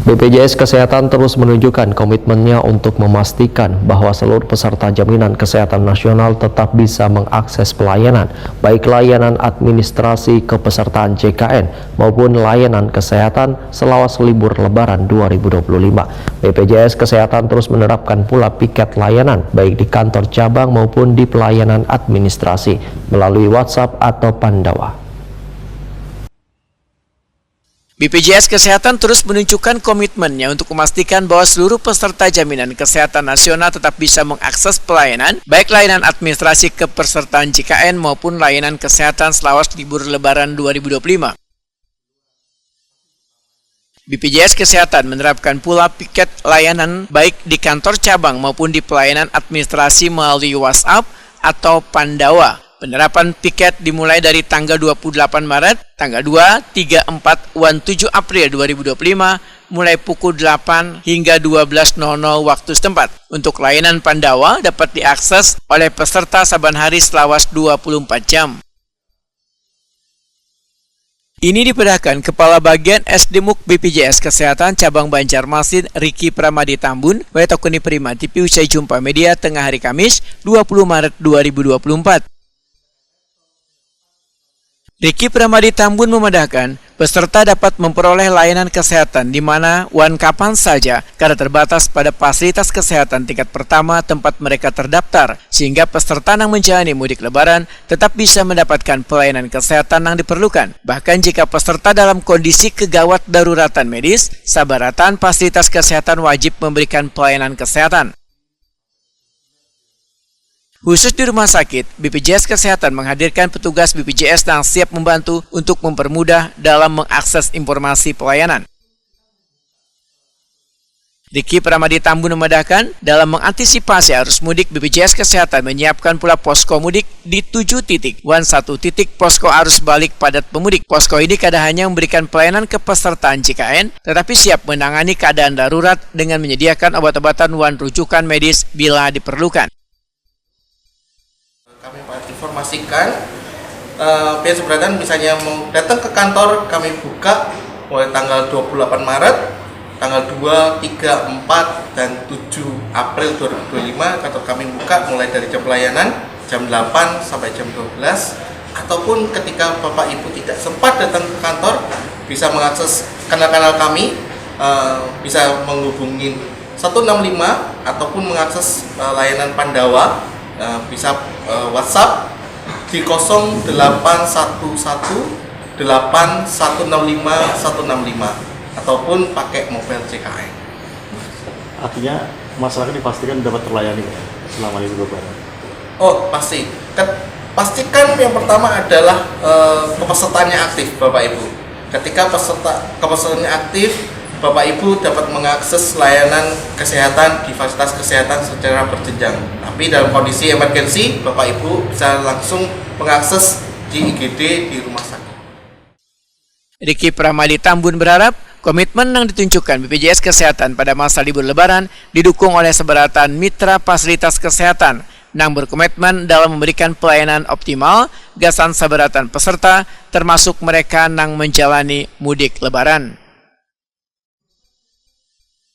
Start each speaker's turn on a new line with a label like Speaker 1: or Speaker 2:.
Speaker 1: BPJS Kesehatan terus menunjukkan komitmennya untuk memastikan bahwa seluruh peserta jaminan kesehatan nasional tetap bisa mengakses pelayanan, baik layanan administrasi kepesertaan JKN maupun layanan kesehatan selawas libur Lebaran 2025. BPJS Kesehatan terus menerapkan pula piket layanan, baik di kantor cabang maupun di pelayanan administrasi, melalui WhatsApp atau Pandawa.
Speaker 2: BPJS Kesehatan terus menunjukkan komitmennya untuk memastikan bahwa seluruh peserta jaminan kesehatan nasional tetap bisa mengakses pelayanan, baik layanan administrasi kepesertaan JKN maupun layanan kesehatan selawas libur Lebaran 2025. BPJS Kesehatan menerapkan pula piket layanan baik di kantor cabang maupun di pelayanan administrasi melalui WhatsApp atau Pandawa. Penerapan piket dimulai dari tanggal 28 Maret, tanggal 2, 3, 4, 7 April 2025, mulai pukul 8 hingga 12.00 waktu setempat. Untuk layanan Pandawa dapat diakses oleh peserta saban hari selawas 24 jam. Ini diperagakan Kepala Bagian SDMUK BPJS Kesehatan Cabang Banjarmasin Riki Pramadi Tambun, Wetokuni Prima TV usai jumpa media tengah hari Kamis 20 Maret 2024. Riki Pramadi Tambun memandangkan peserta dapat memperoleh layanan kesehatan di mana kapan saja karena terbatas pada fasilitas kesehatan tingkat pertama tempat mereka terdaftar, sehingga peserta yang menjalani mudik lebaran tetap bisa mendapatkan pelayanan kesehatan yang diperlukan. Bahkan jika peserta dalam kondisi kegawat daruratan medis, sabaratan fasilitas kesehatan wajib memberikan pelayanan kesehatan. Khusus di rumah sakit, BPJS Kesehatan menghadirkan petugas BPJS yang siap membantu untuk mempermudah dalam mengakses informasi pelayanan. Riki Pramadi Tambun memandangkan, dalam mengantisipasi arus mudik, BPJS Kesehatan menyiapkan pula posko mudik di 7 titik. 1 titik posko arus balik padat pemudik. Posko ini tidak hanya memberikan pelayanan kepesertaan JKN, tetapi siap menangani keadaan darurat dengan menyediakan obat-obatan rujukan medis bila diperlukan.
Speaker 3: Kami informasikan pihak keberatan misalnya mau datang ke kantor, kami buka mulai tanggal 28 Maret, tanggal 2, 3, 4, dan 7 April 2025 kantor kami buka mulai dari jam pelayanan jam 8 sampai jam 12, ataupun ketika Bapak Ibu tidak sempat datang ke kantor bisa mengakses kanal-kanal kami, bisa menghubungi 165 ataupun mengakses layanan Pandawa, bisa WhatsApp di 0811 8165 165 ataupun pakai mobile JKN.
Speaker 4: Artinya masyarakat dipastikan dapat terlayani selama libur lebaran.
Speaker 3: Oh, pasti. Pastikan yang pertama adalah kepesertaannya aktif, Bapak Ibu. Ketika kepesertaannya aktif, Bapak Ibu dapat mengakses layanan kesehatan di fasilitas kesehatan secara berjenjang. Tapi dalam kondisi emergensi, Bapak Ibu bisa langsung mengakses di IGD di rumah sakit.
Speaker 2: Riki Pramadi Tambun berharap komitmen yang ditunjukkan BPJS Kesehatan pada masa libur Lebaran didukung oleh sebaratan mitra fasilitas kesehatan yang berkomitmen dalam memberikan pelayanan optimal gasan sebaratan peserta termasuk mereka yang menjalani mudik Lebaran.